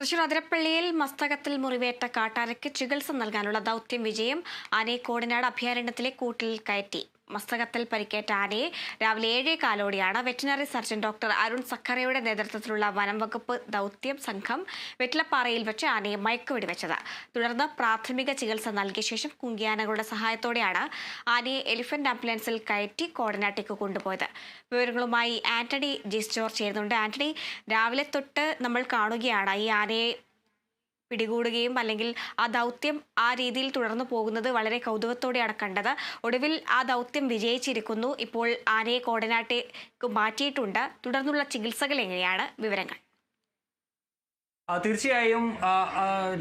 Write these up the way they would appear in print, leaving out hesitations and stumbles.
തൃശൂർ അതിരപ്പള്ളിയിൽ മസ്തകത്തിൽ മുറിവേറ്റ കാട്ടാനയ്ക്ക് ചികിത്സ നൽകാനുള്ള ദൗത്യം വിജയം. ആനയെ കോടനാട് അഭയാരണ്യത്തിലെ കൂട്ടിൽ കയറ്റി. മസ്തകത്തിൽ പരിക്കേറ്റ ആനയെ രാവിലെ 7:15 വെറ്റിനറി സർജൻ ഡോക്ടർ അരുൺ സഖറയുടെ നേതൃത്വത്തിലുള്ള വനം വകുപ്പ് ദൗത്യം സംഘം വെറ്റിലപ്പാറയിൽ വെച്ച് ആനയെ മയക്കുവെടി വെച്ചത്. തുടർന്ന് പ്രാഥമിക ചികിത്സ നൽകിയ ശേഷം കുങ്കിയാനകളുടെ സഹായത്തോടെയാണ് ആനയെ എലിഫന്റ് ആംബുലൻസിൽ കയറ്റി കോടനാട്ടേക്ക് കൊണ്ടുപോയത്. വിവരങ്ങളുമായി ആന്റണി ജിസ്റ്റോർ ചേരുന്നുണ്ട്. ആന്റണി, രാവിലെ തൊട്ട് നമ്മൾ കാണുകയാണ് ഈ ആനയെ പിടികൂടുകയും അല്ലെങ്കിൽ ആ ദൗത്യം ആ രീതിയിൽ തുടർന്നു പോകുന്നത് വളരെ കൗതുകത്തോടെയാണ് കണ്ടത്. ഒടുവിൽ ആ ദൗത്യം വിജയിച്ചിരിക്കുന്നു. ഇപ്പോൾ ആനയെ കോടനാട്ടേക്ക് മാറ്റിയിട്ടുണ്ട്. തുടർന്നുള്ള ചികിത്സകൾ എങ്ങനെയാണ്? വിവരങ്ങൾ. തീർച്ചയായും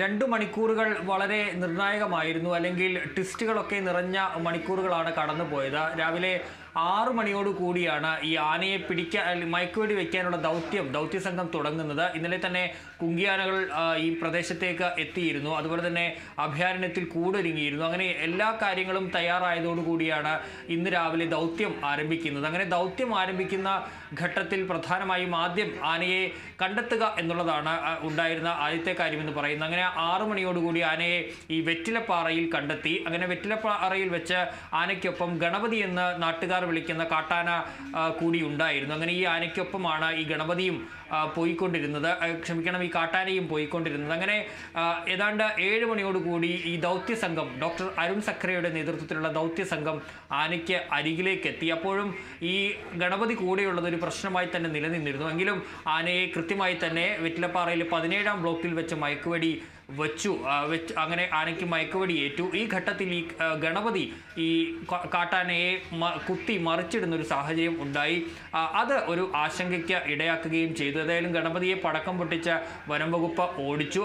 2 മണിക്കൂറുകൾ വളരെ നിർണായകമായിരുന്നു, അല്ലെങ്കിൽ ട്വിസ്റ്റുകളൊക്കെ നിറഞ്ഞ മണിക്കൂറുകളാണ് കടന്നുപോയത്. രാവിലെ 6 മണിയോട് കൂടിയാണ് ഈ ആനയെ മയക്കുവെടി വയ്ക്കാനുള്ള ദൗത്യ സംഘം തുടങ്ങുന്നത്. ഇന്നലെ തന്നെ കുങ്കിയാനകൾ ഈ പ്രദേശത്തേക്ക് എത്തിയിരുന്നു. അതുപോലെ തന്നെ അഭയാരണ്യത്തിൽ കൂടൊരുങ്ങിയിരുന്നു. അങ്ങനെ എല്ലാ കാര്യങ്ങളും തയ്യാറായതോടുകൂടിയാണ് ഇന്ന് രാവിലെ ദൗത്യം ആരംഭിക്കുന്നത്. അങ്ങനെ ദൗത്യം ആരംഭിക്കുന്ന ഘട്ടത്തിൽ പ്രധാനമായും ആദ്യം ആനയെ കണ്ടെത്തുക എന്നുള്ളതാണ് ഉണ്ടായിരുന്ന ആദ്യത്തെ കാര്യമെന്ന് പറയുന്നത്. അങ്ങനെ 6 മണിയോടുകൂടി ആനയെ ഈ വെറ്റിലപ്പാറയിൽ കണ്ടെത്തി. അങ്ങനെ വെറ്റിലപ്പാറയിൽ വെച്ച് ആനയ്ക്കൊപ്പം ഗണപതി എന്ന് നാട്ടുകാർ വിളിക്കുന്ന കാട്ടാന കൂടി ഉണ്ടായിരുന്നു. അങ്ങനെ ഈ ആനയ്ക്കൊപ്പമാണ് ഈ ഗണപതിയും പോയിക്കൊണ്ടിരുന്നത്, ഈ കാട്ടാനയും പോയിക്കൊണ്ടിരുന്നത്. അങ്ങനെ ഏതാണ്ട് 7 മണിയോടുകൂടി ഈ ദൗത്യ സംഘം, ഡോക്ടർ അരുൺ സഖറയുടെ നേതൃത്വത്തിലുള്ള ദൗത്യ സംഘം ആനയ്ക്ക് അരികിലേക്ക് എത്തി. അപ്പോഴും ഈ ഗണപതി കൂടെയുള്ളത് ഒരു പ്രശ്നമായി തന്നെ നിലനിന്നിരുന്നു. എങ്കിലും ആനയെ കൃത്യമായി തന്നെ വെറ്റിലപ്പാറയിൽ 17-ാം ബ്ലോക്കിൽ വെച്ച് മയക്കുവെടി വെച്ചു. അങ്ങനെ ആനയ്ക്ക് മയക്കുവെടി ഏറ്റു. ഈ ഘട്ടത്തിൽ ഈ ഗണപതി ഈ കാട്ടാനയെ കുത്തി മറിച്ചിടുന്ന ഒരു സാഹചര്യം ഉണ്ടായി. അത് ഒരു ആശങ്കയ്ക്ക് ഇടയാക്കുകയും ചെയ്തു. ഏതായാലും ഗണപതിയെ പടക്കം പൊട്ടിച്ച് വനം വകുപ്പ് ഓടിച്ചു.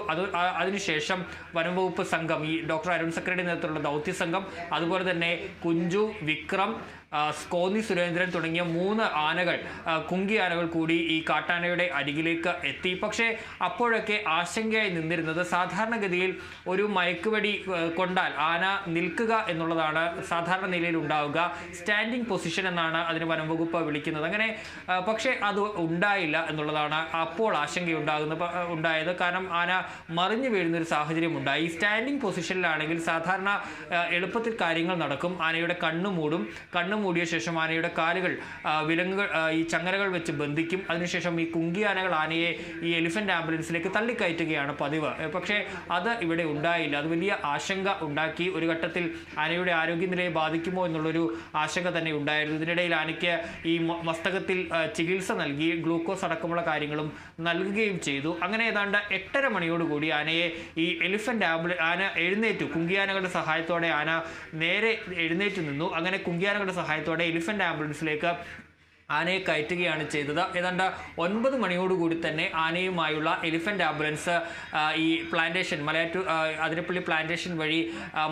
അതിനുശേഷം വനം വകുപ്പ് സംഘം, ഈ ഡോക്ടർ അരുൺ സഖറയുടെ നേതൃത്വത്തിലുള്ള ദൗത്യ സംഘം, അതുപോലെ തന്നെ കുഞ്ചു, വിക്രം, കോന്നി സുരേന്ദ്രൻ തുടങ്ങിയ 3 ആനകൾ, കുങ്കി ആനകൾ കൂടി ഈ കാട്ടാനയുടെ അരികിലേക്ക് എത്തി. പക്ഷേ അപ്പോഴൊക്കെ ആശങ്കയായി നിന്നിരുന്നത്, സാധാരണഗതിയിൽ ഒരു മയക്കുവെടി കൊണ്ടാൽ ആന നിൽക്കുക എന്നുള്ളതാണ് സാധാരണ നിലയിൽ ഉണ്ടാവുക. സ്റ്റാൻഡിംഗ് പൊസിഷൻ എന്നാണ് അതിന് വനം വകുപ്പ് വിളിക്കുന്നത്. അങ്ങനെ പക്ഷേ അത് ഉണ്ടായില്ല എന്നുള്ളതാണ് അപ്പോൾ ഉണ്ടായത്. കാരണം ആന മറിഞ്ഞു വീഴുന്നൊരു സാഹചര്യം ഉണ്ടായി. സ്റ്റാൻഡിംഗ് പൊസിഷനിലാണെങ്കിൽ സാധാരണ എളുപ്പത്തിൽ കാര്യങ്ങൾ നടക്കും. ആനയുടെ കണ്ണു മൂടിയ ശേഷം ആനയുടെ കാലുകൾ വിലങ്ങുകൾ, ഈ ചങ്ങലകൾ വെച്ച് ബന്ധിക്കും. അതിനുശേഷം ഈ കുങ്കി ആനകൾ ആനയെ ഈ എലിഫന്റ് ആംബുലൻസിലേക്ക് തള്ളിക്കയറ്റുകയാണ് പതിവ്. പക്ഷേ അത് ഇവിടെ ഉണ്ടായില്ല. അത് വലിയ ആശങ്ക ഉണ്ടാക്കി. ഒരു ഘട്ടത്തിൽ ആനയുടെ ആരോഗ്യനിലയെ ബാധിക്കുമോ എന്നുള്ളൊരു ആശങ്ക തന്നെ ഉണ്ടായിരുന്നു. ഇതിനിടയിൽ ആനയ്ക്ക് ഈ മസ്തകത്തിൽ ചികിത്സ നൽകി, ഗ്ലൂക്കോസ് അടക്കമുള്ള കാര്യങ്ങളും നൽകുകയും ചെയ്തു. അങ്ങനെ ഏതാണ്ട് 8:30 മണിയോടുകൂടി ആനയെ ഈ എലിഫന്റ് ആന എഴുന്നേറ്റു. കുങ്കിയാനകളുടെ സഹായത്തോടെ ആന നേരെ എഴുന്നേറ്റ് നിന്നു. അങ്ങനെ കുങ്കിയാനകളുടെ സഹായത്തോടെ എലിഫന്റ് ആംബുലൻസിലേക്ക് ആനയെ കയറ്റുകയാണ് ചെയ്തത്. ഏതാണ്ട് 9 മണിയോടുകൂടി തന്നെ ആനയുമായുള്ള എലിഫന്റ് ആംബുലൻസ് ഈ അതിരപ്പള്ളി പ്ലാന്റേഷൻ വഴി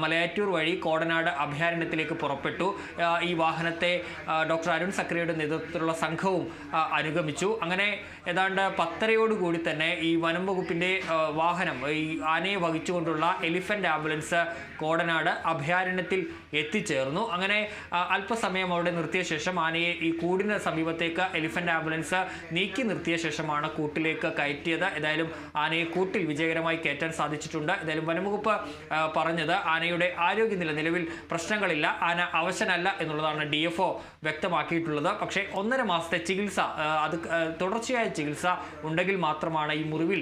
മലയാറ്റൂർ വഴി കോടനാട് അഭയാരണ്യത്തിലേക്ക് പുറപ്പെട്ടു. ഈ വാഹനത്തെ ഡോക്ടർ അരുൺ സഖറയുടെ നേതൃത്വത്തിലുള്ള സംഘവും അനുഗമിച്ചു. അങ്ങനെ ഏതാണ്ട് 10:30 തന്നെ ഈ വനം വകുപ്പിൻ്റെ വാഹനം, ഈ ആനയെ വഹിച്ചുകൊണ്ടുള്ള എലിഫന്റ് ആംബുലൻസ് കോടനാട് അഭയാരണ്യത്തിൽ എത്തിച്ചേർന്നു. അങ്ങനെ അല്പസമയം അവിടെ നിർത്തിയ ശേഷം ആനയെ ഈ കൂടിന് സമീപത്തേക്ക് എലിഫന്റ് ആംബുലൻസ് നീക്കി നിർത്തിയ ശേഷമാണ് കൂട്ടിലേക്ക് കയറ്റിയത്. ഏതായാലും ആനയെ കൂട്ടിൽ വിജയകരമായി കയറ്റാൻ സാധിച്ചിട്ടുണ്ട്. ഏതായാലും വനംവകുപ്പ് പറഞ്ഞത്, ആനയുടെ ആരോഗ്യനില നിലവിൽ പ്രശ്നങ്ങളില്ല, ആന അവശനല്ല എന്നുള്ളതാണ് DFO വ്യക്തമാക്കിയിട്ടുള്ളത്. പക്ഷേ 1.5 മാസത്തെ ചികിത്സ, അത് തുടർച്ചയായ ചികിത്സ ഉണ്ടെങ്കിൽ മാത്രമാണ് ഈ മുറിവിൽ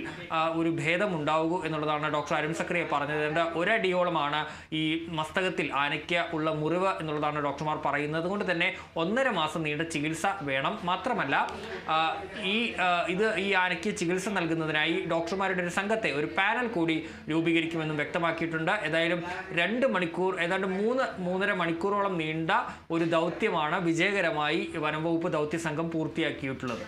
ഒരു ഭേദം ഉണ്ടാവുകൂ എന്നുള്ളതാണ് ഡോക്ടർ അരുൺ സഖറിയെ പറഞ്ഞത്. 1 അടിയോളമാണ് ഈ മസ്തകത്തിൽ ആനയ്ക്ക് ഉള്ള മുറിവ് എന്നുള്ളതാണ് ഡോക്ടർമാർ പറയുന്നത്. അതുകൊണ്ട് തന്നെ 1.5 മാസം നീണ്ട ചികിത്സ വേണം. മാത്രമല്ല ഈ ആനയ്ക്ക് ചികിത്സ നൽകുന്നതിനായി ഡോക്ടർമാരുടെ ഒരു സംഘത്തെ, ഒരു പാനൽ കൂടി രൂപീകരിക്കുമെന്നും വ്യക്തമാക്കിയിട്ടുണ്ട്. ഏതായാലും 2 മണിക്കൂർ, ഏതാണ്ട് 3.5 മണിക്കൂറോളം നീണ്ട ഒരു ദൗത്യമാണ് വിജയകരമായി വനം വകുപ്പ് ദൗത്യ സംഘം പൂർത്തിയാക്കിയിട്ടുള്ളത്.